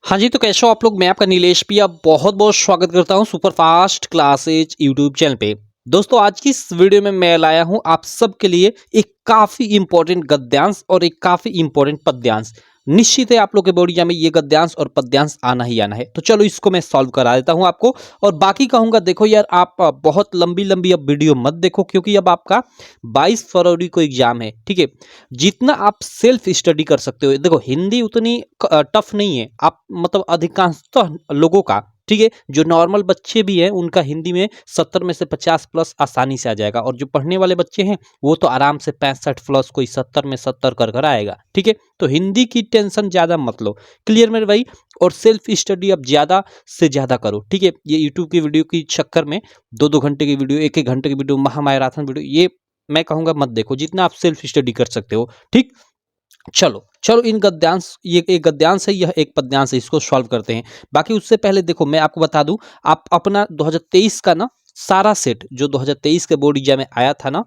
हाँ जी, तो कैसे हो आप लोग? मैं आपका नीलेश पिया बहुत-बहुत स्वागत करता हूँ super fast classes YouTube channel पे। दोस्तों, आज की इस वीडियो में मैं लाया हूँ आप सबके लिए एक काफ़ी इम्पोर्टेंट गद्यांश और एक काफ़ी इम्पोर्टेंट पद्यांश। निश्चित है आप लोग के बोर्ड एग्जाम में ये गद्यांश और पद्यांश आना ही आना है। तो चलो इसको मैं सॉल्व करा देता हूँ आपको। और बाकी कहूँगा, देखो यार, आप बहुत लंबी-लंबी अब वीडियो मत देखो, क्योंकि अब आपका 22 फरवरी को एग्जाम है, ठीक है? जितना आप सेल्फ स्टडी कर सकते हो, देखो हिंदी उतनी टफ नहीं है। आप मतलब अधिकांशतः लोगों का, ठीक है, जो नॉर्मल बच्चे भी हैं उनका हिंदी में 70 में से 50 प्लस आसानी से आ जाएगा। और जो पढ़ने वाले बच्चे हैं वो तो आराम से 65 प्लस, कोई 70 में 70 कर कर आएगा, ठीक है? तो हिंदी की टेंशन ज्यादा मत लो। क्लियर मेरे भाई? और सेल्फ स्टडी अब ज्यादा से ज्यादा करो, ठीक है? ये यूट्यूब की वीडियो की चक्कर में 2-2 घंटे की वीडियो, 1-1 घंटे की वीडियो, महामैराथन वीडियो, ये मैं कहूंगा मत देखो। जितना आप सेल्फ स्टडी कर सकते हो, ठीक? चलो चलो, इन गद्यांश, ये एक गद्यांश है, यह एक पद्यांश है, इसको सॉल्व करते हैं। बाकी उससे पहले देखो, मैं आपको बता दूं, आप अपना 2023 का ना सारा सेट, जो 2023 के बोर्ड एग्जाम में आया था ना,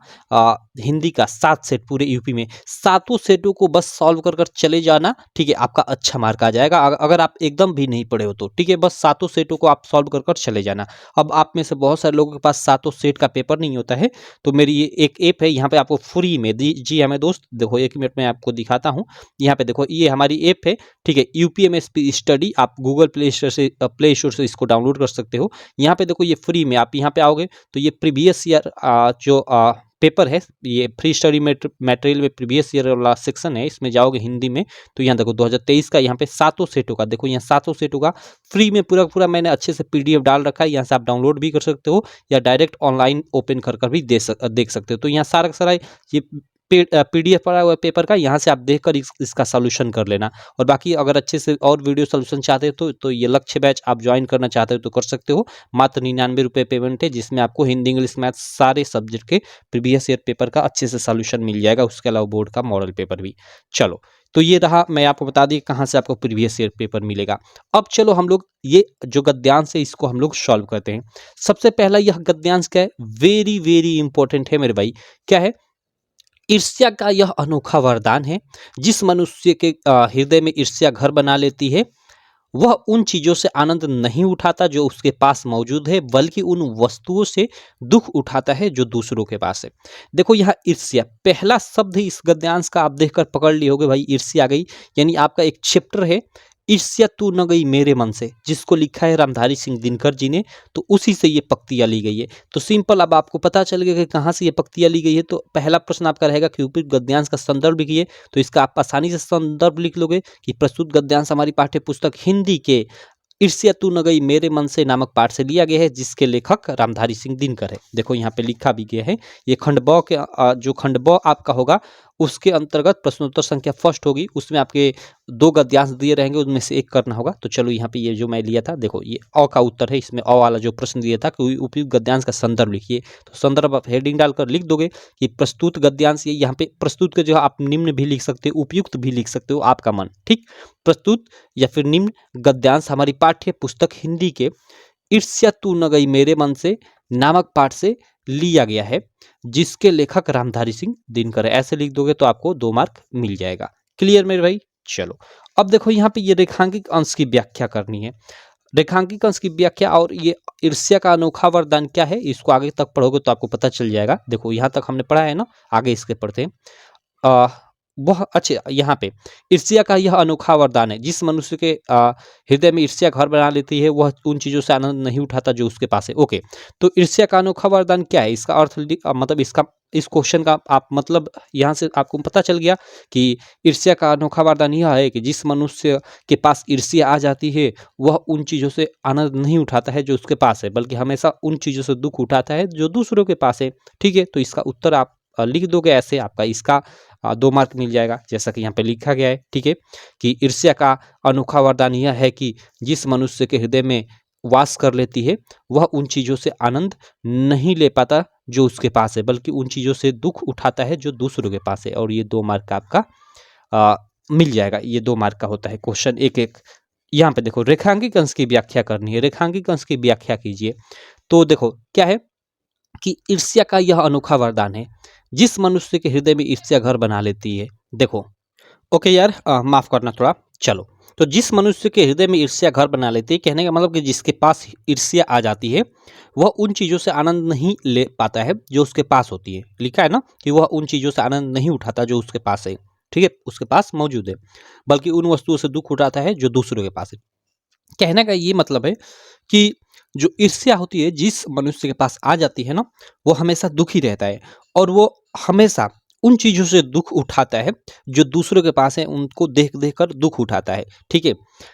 हिंदी का 7 सेट पूरे यूपी में, सातों सेटों को बस सॉल्व कर कर चले जाना, ठीक है? आपका अच्छा मार्क आ जाएगा। अगर आप एकदम भी नहीं पढ़े हो तो, ठीक है? बस सातों सेटों को आप सॉल्व कर कर चले जाना। अब आप में से बहुत सारे लोगों के पास सातों सेट का पेपर नहीं होता है, तो मेरी ये एक ऐप है, यहाँ पे आपको फ्री में जी हमें दोस्त, देखो 1 मिनट में आपको दिखाता हूँ। यहाँ पे देखो, ये हमारी ऐप है, ठीक है? UPMSP study. आप गूगल प्ले स्टोर से इसको डाउनलोड कर सकते हो। यहाँ पे देखो, ये फ्री में, आप यहाँ पे आओगे तो ये प्रीवियस ईयर जो पेपर है, ये फ्री स्टडी मटेरियल में प्रीवियस ईयर वाला सेक्शन है, इसमें जाओगे हिंदी में, तो यहाँ देखो 2023 का, यहाँ पे सातों सेटों का, देखो यहाँ सातों सेटों का फ्री में पूरा पूरा मैंने अच्छे से पीडीएफ डाल रखा है। यहाँ से आप डाउनलोड भी कर सकते हो या डायरेक्ट ऑनलाइन ओपन कर कर भी देख सकते हो। तो यहाँ सारा का सारा ये पीडीएफ पड़ा हुआ है पेपर का, यहाँ से आप देखकर इसका सॉल्यूशन कर लेना। और बाकी अगर अच्छे से और वीडियो सॉल्यूशन चाहते हो तो ये लक्ष्य बैच आप ज्वाइन करना चाहते हो तो कर सकते हो। मात्र 99 रुपये पेमेंट है, जिसमें आपको हिंदी, इंग्लिश, मैथ सारे सब्जेक्ट के प्रीवियस ईयर पेपर का अच्छे से सॉल्यूशन मिल जाएगा। उसके अलावा बोर्ड का मॉडल पेपर भी। चलो, तो ये रहा, मैं आपको बता दी कहाँ से आपको प्रीवियस ईयर पेपर मिलेगा। अब चलो हम लोग ये जो गद्यांश है इसको हम लोग सॉल्व करते हैं। सबसे पहला यह गद्यांश क्या है? वेरी वेरी इंपॉर्टेंट है मेरे भाई। क्या है? ईर्ष्या का यह अनोखा वरदान है, जिस मनुष्य के हृदय में ईर्ष्या घर बना लेती है, वह उन चीजों से आनंद नहीं उठाता जो उसके पास मौजूद है, बल्कि उन वस्तुओं से दुख उठाता है जो दूसरों के पास है। देखो, यहाँ ईर्ष्या पहला शब्द ही इस गद्यांश का आप देखकर पकड़ लिए होगे भाई, ईर्ष्या आ गई। यानी आपका एक चैप्टर है, ईर्ष्या तू न गई मेरे मन से, जिसको लिखा है रामधारी सिंह दिनकर जी ने, तो उसी से ये पंक्तियां ली गई है। तो सिंपल, अब आपको पता चल गया कि कहाँ से ये पंक्तियां ली गई है। तो पहला प्रश्न आपका रहेगा कि ऊपरी गद्यांश का संदर्भ लिखिए। तो इसका आप आसानी से संदर्भ लिख लोगे कि प्रस्तुत गद्यांश हमारी पाठ्य पुस्तक हिंदी के ईर्ष्या तू न गई मेरे मन से नामक पाठ से लिया गया है, जिसके लेखक रामधारी सिंह दिनकर है। देखो यहाँ पे लिखा भी गया है। ये खंड ब के जो खंड ब आपका होगा, उसके अंतर्गत प्रश्नोत्तर संख्या फर्स्ट होगी, उसमें आपके 2 गद्यांश दिए रहेंगे, उनमें से एक करना होगा। तो चलो, यहाँ पे ये जो मैं लिया था, देखो ये अ का उत्तर है। इसमें अ वाला जो प्रश्न दिया था कि उपयुक्त गद्यांश का संदर्भ लिखिए, तो संदर्भ आप हेडिंग डालकर लिख दोगे कि प्रस्तुत गद्यांश। ये यहाँ पे प्रस्तुत के जो आप निम्न भी लिख सकते हो, उपयुक्त भी लिख सकते हो, आपका मन, ठीक? प्रस्तुत या फिर निम्न गद्यांश हमारी पाठ्य पुस्तक हिंदी के ईर्ष्या तू न गई मेरे मन से नामक पाठ से लिया गया है, जिसके लेखक रामधारी सिंह दिनकर है। ऐसे लिख दोगे तो आपको 2 मार्क मिल जाएगा। क्लियर मेरे भाई? चलो, अब देखो यहाँ पे ये रेखांकित अंश की व्याख्या करनी है। रेखांकित अंश की व्याख्या और ये ईर्ष्या का अनोखा वरदान क्या है, इसको आगे तक पढ़ोगे तो आपको पता चल जाएगा। देखो यहाँ तक हमने पढ़ा है ना, आगे इसके पढ़ते हैं। अ, वह अच्छे, यहाँ पे ईर्ष्या का यह अनोखा वरदान है, जिस मनुष्य के हृदय में ईर्ष्या घर बना लेती है, वह उन चीजों से आनंद नहीं उठाता जो उसके पास है। ओके, तो ईर्ष्या का अनोखा वरदान क्या है? इसका अर्थ मतलब इसका, इस क्वेश्चन का आप मतलब यहाँ से आपको पता चल गया कि ईर्ष्या का अनोखा वरदान यह है कि जिस मनुष्य के पास ईर्ष्या आ जाती है, वह उन चीजों से आनंद नहीं उठाता है जो उसके पास है, बल्कि हमेशा उन चीजों से दुख उठाता है जो दूसरों के पास है। ठीक है, तो इसका उत्तर आप लिख दोगे ऐसे, आपका इसका 2 मार्क मिल जाएगा, जैसा कि यहाँ पे लिखा गया है। ठीक है, कि ईर्ष्या का अनोखा वरदान यह है कि जिस मनुष्य के हृदय में वास कर लेती है, वह उन चीजों से आनंद नहीं ले पाता जो उसके पास है, बल्कि उन चीजों से दुख उठाता है जो दूसरों के पास है। और ये 2 मार्क का आपका मिल जाएगा। ये 2 मार्क का होता है क्वेश्चन, एक एक। यहाँ पे देखो, रेखांकित अंश की व्याख्या करनी है। रेखांकित अंश की व्याख्या कीजिए। तो देखो क्या है कि ईर्ष्या का यह अनोखा वरदान है, जिस मनुष्य के हृदय में ईर्ष्या घर बना लेती है। देखो, ओके यार, माफ करना थोड़ा। चलो, तो जिस मनुष्य के हृदय में ईर्ष्या घर बना लेती है, कहने का मतलब कि जिसके पास ईर्ष्या आ जाती है वह उन चीज़ों से आनंद नहीं ले पाता है जो उसके पास होती है। लिखा है ना कि वह उन चीज़ों से आनंद नहीं उठाता जो उसके पास है, ठीक है, उसके पास मौजूद है, बल्कि उन वस्तुओं से दुख उठाता है जो दूसरों के पास है। कहने का ये मतलब है कि जो ईर्ष्या होती है जिस मनुष्य के पास आ जाती है ना, वो हमेशा दुखी रहता है और वो हमेशा उन चीज़ों से दुख उठाता है जो दूसरों के पास है, उनको देख देख कर दुख उठाता है, ठीक है,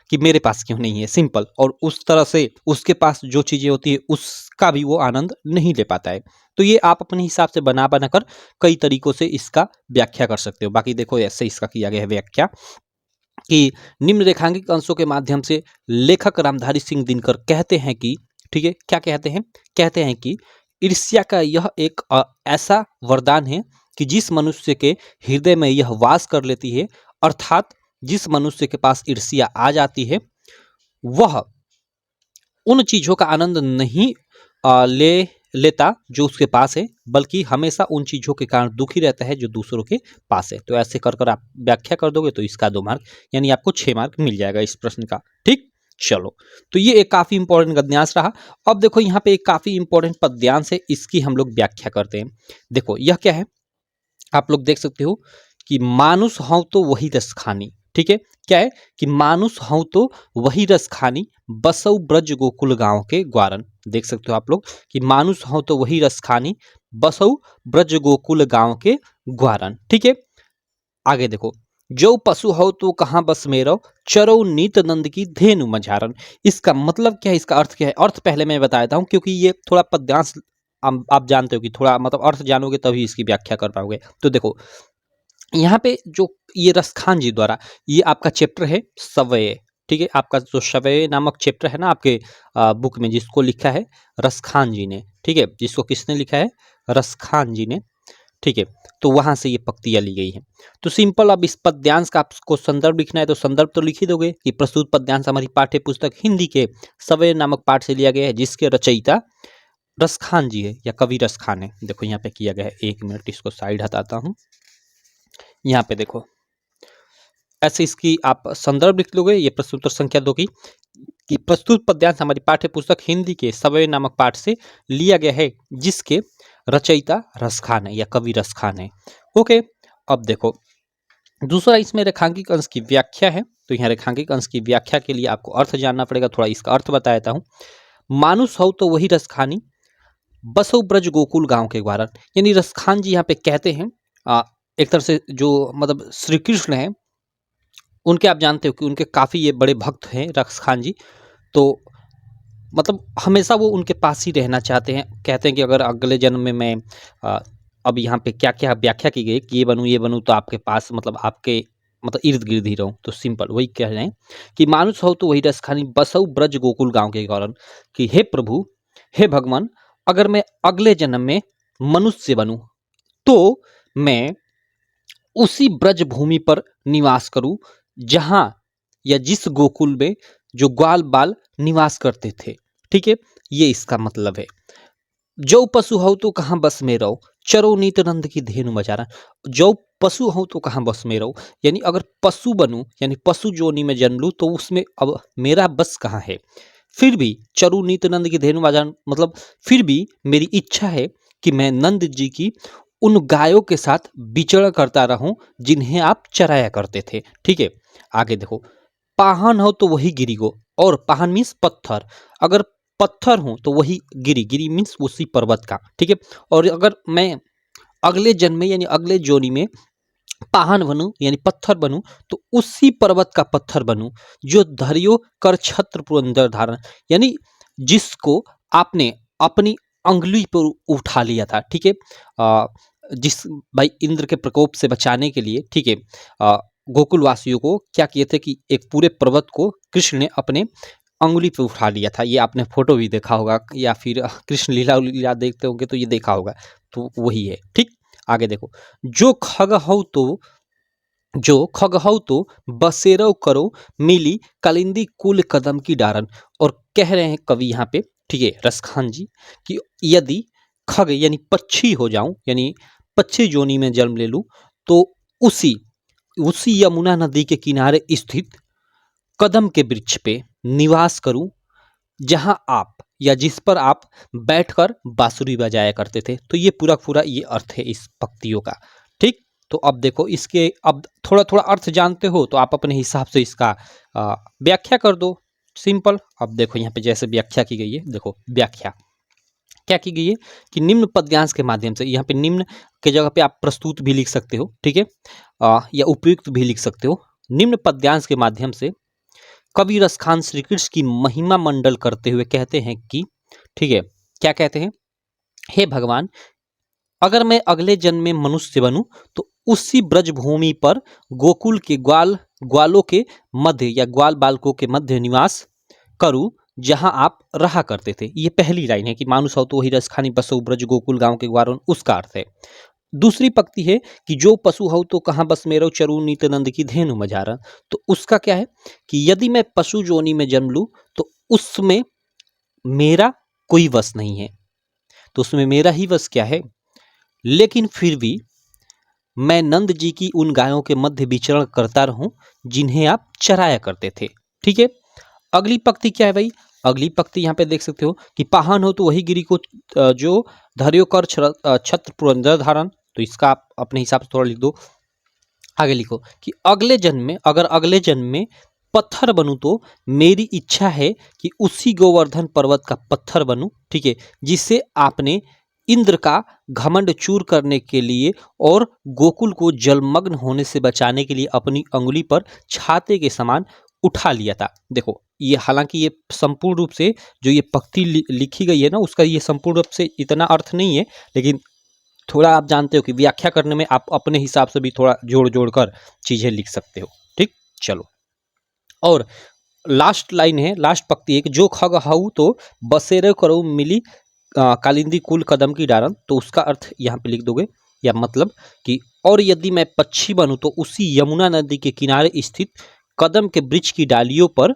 कि मेरे पास क्यों नहीं है, सिंपल। और उस तरह से उसके पास जो चीज़ें होती है उसका भी वो आनंद नहीं ले पाता है। तो ये आप अपने हिसाब से बना बना कर कई तरीकों से इसका व्याख्या कर सकते हो। बाकी देखो ऐसे इसका किया गया है व्याख्या कि निम्न रेखांकित अंशों के माध्यम से लेखक रामधारी सिंह दिनकर कहते हैं कि, ठीक है, क्या कहते हैं? कहते हैं कि ईर्ष्या का यह एक ऐसा वरदान है कि जिस मनुष्य के हृदय में यह वास कर लेती है, अर्थात जिस मनुष्य के पास ईर्ष्या आ जाती है वह उन चीज़ों का आनंद नहीं ले लेता जो उसके पास है, बल्कि हमेशा उन चीज़ों के कारण दुखी रहता है जो दूसरों के पास है। तो ऐसे कर कर आप व्याख्या कर दोगे तो इसका 2 मार्क यानी आपको 6 मार्क मिल जाएगा इस प्रश्न का। ठीक, चलो, तो ये एक काफ़ी इंपॉर्टेंट गद्यांश रहा। अब देखो यहाँ पे एक काफ़ी इंपॉर्टेंट पद्यांश है, इसकी हम लोग व्याख्या करते हैं। देखो यह क्या है, आप लोग देख सकते हो कि मानुष हऊँ तो वही रस खानी, ठीक है, क्या है कि मानुष हऊँ तो वही रस खानी, बसऊ ब्रज गोकुल गांव के ग्वारन। देख सकते हो आप लोग कि मानुष हऊँ तो वही रस खानी, बसऊ ब्रज गोकुल गांव के ग्वारन, ठीक है। आगे देखो, जो पशु हो तो कहाँ बस मेरो, चरो नीत नंद की धेनु मझारन। इसका मतलब क्या है, इसका अर्थ क्या है? अर्थ पहले मैं बताता हूँ क्योंकि ये थोड़ा पद्यांश आप जानते हो कि थोड़ा मतलब अर्थ जानोगे तभी इसकी व्याख्या कर पाओगे। तो देखो यहाँ पे जो ये रसखान जी द्वारा, ये आपका चैप्टर है सवये, ठीक है, आपका जो सवये नामक चैप्टर है ना आपके बुक में, जिसको लिखा है रसखान जी ने, ठीक है, जिसको किसने लिखा है? रसखान जी ने, ठीक है। तो वहां से ये पंक्तियां ली गई हैं। तो सिंपल, अब इस पद्यांश का आपको संदर्भ लिखना है तो संदर्भ तो लिख ही दोगे कि प्रस्तुत पद्यांश हमारी पाठ्य पुस्तक हिंदी के सवये नामक पाठ से लिया गया है, जिसके रचयिता रसखान जी है या कवि रसखान है। देखो यहाँ पे किया गया है, 1 मिनट इसको साइड हटाता हूँ। यहाँ पे देखो ऐसे इसकी आप संदर्भ लिख लोगे, ये प्रश्न उत्तर संख्या 2 की कि प्रस्तुत पद्यांश हमारी पाठ्य पुस्तक हिंदी के सवये नामक पाठ से लिया गया है, जिसके रचयिता रसखान है या कवि रसखान है। ओके, अब देखो दूसरा इसमें रेखांकित अंश की व्याख्या है। तो यहाँ रेखांकित अंश की व्याख्या के लिए आपको अर्थ जानना पड़ेगा, थोड़ा इसका अर्थ बता देता हूँ। मानुष हो तो वही रसखानी, बसो ब्रज गोकुल गांव के ग्वारन। यानी रसखान जी यहाँ पे कहते हैं एक तरह से जो मतलब श्री कृष्ण है उनके, आप जानते हो कि उनके काफ़ी ये बड़े भक्त हैं रसखान जी। तो मतलब हमेशा वो उनके पास ही रहना चाहते हैं। कहते हैं कि अगर अगले जन्म में मैं अब यहाँ पे क्या-क्या व्याख्या की गई कि ये बनूँ तो आपके पास मतलब आपके मतलब इर्द-गिर्द ही रहूँ। तो सिंपल वही कह रहे हैं कि मानुष हो तो वही रस खानी, बसऊ ब्रज गोकुल गाँव के गौरन, कि हे प्रभु, हे भगवान, अगर मैं अगले जन्म में मनुष्य बनूँ तो मैं उसी ब्रज भूमि पर निवास करूँ जहाँ या जिस गोकुल में जो ग्वाल बाल निवास करते थे, ठीक है, ये इसका मतलब है। जो पशु हो तो कहाँ बस में रहो, चरो नीत नंद की धेनु मचारा। जो पशु हो तो कहाँ बस में रहो, यानी अगर पशु बनूं यानी पशु जोनी में जन्म लूं तो उसमें अब मेरा बस कहाँ है। फिर भी चरु नीत नंद की धेनु मचारा मतलब फिर भी मेरी इच्छा है कि मैं नंद जी की उन गायों के साथ विचरण करता रहूं जिन्हें आप चराया करते थे, ठीक है। आगे देखो, पाहन हो तो वही गिरी गो, और पाहन मीन्स पत्थर, अगर पत्थर हूं तो वही गिरी, गिरी मीन्स उसी पर्वत का, ठीक है। और अगर मैं अगले जन्म में यानी अगले जोनी में पाहन बनूं यानी पत्थर बनूं तो उसी पर्वत का पत्थर बनूं जो धरियो कर छत्र पुरंदर धारण, यानी जिसको आपने अपनी अंगुली पर उठा लिया था, ठीक है। जिस भाई इंद्र के प्रकोप से बचाने के लिए, ठीक है, गोकुल वासियों को क्या किए थे कि एक पूरे पर्वत को कृष्ण ने अपने अंगुली पे उठा लिया था। ये आपने फोटो भी देखा होगा या फिर कृष्ण लीला लीला देखते होंगे तो ये देखा होगा, तो वही है, ठीक। आगे देखो, जो खग हौ तो बसेरो करो मिली कलिंदी कुल कदम की डारन। और कह रहे हैं कवि यहाँ पे, ठीक है, रसखान जी, कि यदि खग यानी पक्षी हो जाऊं यानी पक्षी जोनी में जन्म ले लूं तो उसी उसी यमुना नदी के किनारे स्थित कदम के वृक्ष पे निवास करूं जहां आप या जिस पर आप बैठकर बांसुरी बजाया करते थे। तो ये पूरा पूरा ये अर्थ है इस पंक्तियों का। ठीक, तो अब देखो इसके अब थोड़ा थोड़ा अर्थ जानते हो तो आप अपने हिसाब से इसका व्याख्या कर दो। सिंपल, अब देखो यहाँ पे जैसे व्याख्या की गई है, देखो व्याख्या क्या की गई है कि निम्न पद्यांश के माध्यम से, यहाँ पे निम्न के जगह पे आप प्रस्तुत भी लिख सकते हो, ठीक है, या उपयुक्त भी लिख सकते हो। निम्न पद्यांश के माध्यम से कवि रसखान श्री कृष्ण की महिमा मंडल करते हुए कहते हैं कि, ठीक है, क्या कहते हैं, हे भगवान, अगर मैं अगले जन्म में मनुष्य बनूं तो उसी ब्रजभूमि पर गोकुल के ग्वालों के मध्य या ग्वाल बालकों के मध्य निवास करूं जहां आप रहा करते थे। ये पहली लाइन है कि मानुष हो तो वही रसखानी बसो ब्रज गोकुल गांव के ग्वारों, उसका अर्थ है। दूसरी पंक्ति है कि जो पशु हो तो कहाँ बस मेरो चरू नीत नंद की धेनु मझारा। तो उसका क्या है कि यदि मैं पशु जोनि में जन्म लूं तो उसमें मेरा कोई वश नहीं है, तो उसमें मेरा ही वश क्या है, लेकिन फिर भी मैं नंद जी की उन गायों के मध्य विचरण करता रहूं जिन्हें आप चराया करते थे। ठीक है, अगली पंक्ति क्या है भाई, अगली पंक्ति यहाँ पे देख सकते हो कि पाहन हो तो वही गिरी को जो धर्यो कर छत्र पुरंदर धारण। तो इसका आप अपने हिसाब से थोड़ा लिख दो। आगे लिखो कि अगले जन्म में, अगर अगले जन्म में पत्थर बनूं तो मेरी इच्छा है कि उसी गोवर्धन पर्वत का पत्थर बनूं, ठीक है, जिससे आपने इंद्र का घमंड चूर करने के लिए और गोकुल को जलमग्न होने से बचाने के लिए अपनी अंगुली पर छाते के समान उठा लिया था। देखो ये, हालांकि ये संपूर्ण रूप से जो ये पंक्ति लिखी गई है ना, उसका ये संपूर्ण रूप से इतना अर्थ नहीं है, लेकिन थोड़ा आप जानते हो कि व्याख्या करने में आप अपने हिसाब से भी थोड़ा जोड़ जोड़ कर चीजें लिख सकते हो। ठीक, चलो, और लास्ट लाइन है, लास्ट पंक्ति है कि जो खग हऊ तो बसेरे करो मिली कालिंदी कुल कदम की डारन। तो उसका अर्थ यहाँ पे लिख दोगे, या मतलब कि और यदि मैं पक्षी बनूं तो उसी यमुना नदी के किनारे स्थित कदम के वृक्ष की डालियों पर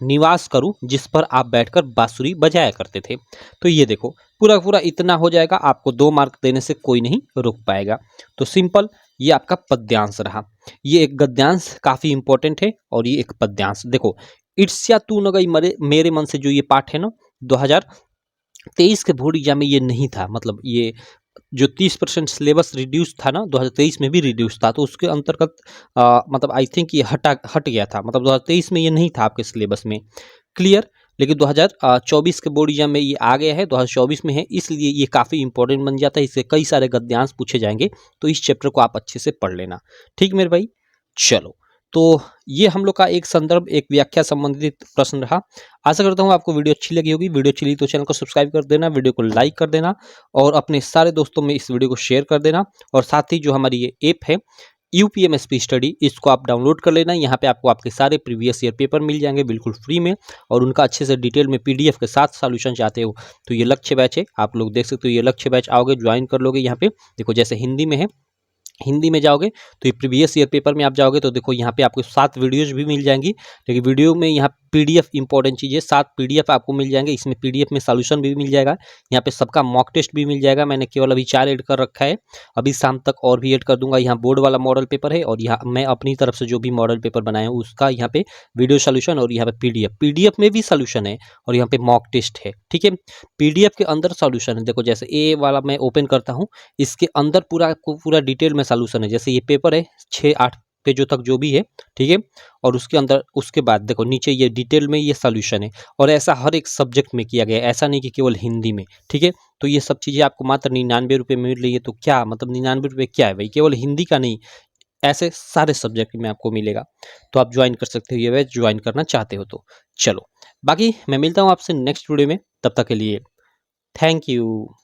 निवास करूं जिस पर आप बैठकर बांसुरी बजाया करते थे। तो ये देखो पूरा पूरा इतना हो जाएगा, आपको 2 मार्क देने से कोई नहीं रोक पाएगा। तो सिंपल, ये आपका पद्यांश रहा। ये एक गद्यांश काफी इंपॉर्टेंट है और ये एक पद्यांश। देखो, ईर्ष्या तू न गई मेरे मन से जो ये पाठ है ना, 2023 के बोर्ड एग्जाम में ये नहीं था। मतलब ये जो 30% सिलेबस रिड्यूस था ना, 2023 में भी रिड्यूस था, तो उसके अंतर्गत मतलब आई थिंक ये हट गया था। मतलब 2023 में ये नहीं था आपके सिलेबस में, क्लियर। लेकिन 2024 के बोर्ड एग्जाम में ये आ गया है, 2024 में है, इसलिए ये काफ़ी इंपॉर्टेंट बन जाता है। इससे कई सारे गद्यांश पूछे जाएंगे, तो इस चैप्टर को आप अच्छे से पढ़ लेना। ठीक मेरे भाई, चलो, तो ये हम लोग का एक संदर्भ, एक व्याख्या संबंधित प्रश्न रहा। आशा करता हूँ आपको वीडियो अच्छी लगी होगी। वीडियो अच्छी लगी तो चैनल को सब्सक्राइब कर देना, वीडियो को लाइक कर देना और अपने सारे दोस्तों में इस वीडियो को शेयर कर देना। और साथ ही जो हमारी ये ऐप है UPMSP स्टडी, इसको आप डाउनलोड कर लेना। यहाँ पे आपको आपके सारे प्रीवियस ईयर पेपर मिल जाएंगे बिल्कुल फ्री में, और उनका अच्छे से डिटेल में PDF के साथ सॉल्यूशन चाहते हो तो ये लक्ष्य बैच है, आप लोग देख सकते हो। ये लक्ष्य बैच आओगे, ज्वाइन कर लोगे। यहाँ पे देखो, जैसे हिंदी में है, हिंदी में जाओगे तो ये प्रीवियस ईयर पेपर में आप जाओगे तो देखो यहाँ पे आपको 7 वीडियोज भी मिल जाएंगी। लेकिन वीडियो में यहाँ PDF इंपॉर्टेंट चीज़ है, 7 PDF आपको मिल जाएंगे। इसमें PDF में सॉल्यूशन भी मिल जाएगा, यहाँ पे सबका मॉक टेस्ट भी मिल जाएगा। मैंने केवल अभी 4 ऐड कर रखा है, अभी शाम तक और भी ऐड कर दूंगा। यहाँ बोर्ड वाला मॉडल पेपर है, और यहाँ मैं अपनी तरफ से जो भी मॉडल पेपर बनाया हूँ उसका यहाँ पे वीडियो सोल्यूशन, और यहाँ पे PDF में भी सोल्यूशन है, और यहाँ पे मॉक टेस्ट है। ठीक है, PDF के अंदर सोल्यूशन है। देखो जैसे ए वाला मैं ओपन करता हूँ, इसके अंदर पूरा डिटेल में सॉल्यूशन है। जैसे ये पेपर है 6-8 पेजों तक जो भी है, ठीक है, और उसके अंदर उसके बाद देखो नीचे ये डिटेल में ये सॉल्यूशन है। और ऐसा हर एक सब्जेक्ट में किया गया है, ऐसा नहीं कि केवल हिंदी में। ठीक है, तो ये सब चीज़ें आपको मात्र 99 रुपये में मिल रही है। तो क्या मतलब 99 रुपये क्या है भाई, केवल हिंदी का नहीं, ऐसे सारे सब्जेक्ट में आपको मिलेगा। तो आप ज्वाइन कर सकते हो, ये बैच ज्वाइन करना चाहते हो तो। चलो, बाकी मैं मिलता हूँ आपसे नेक्स्ट वीडियो में, तब तक के लिए थैंक यू।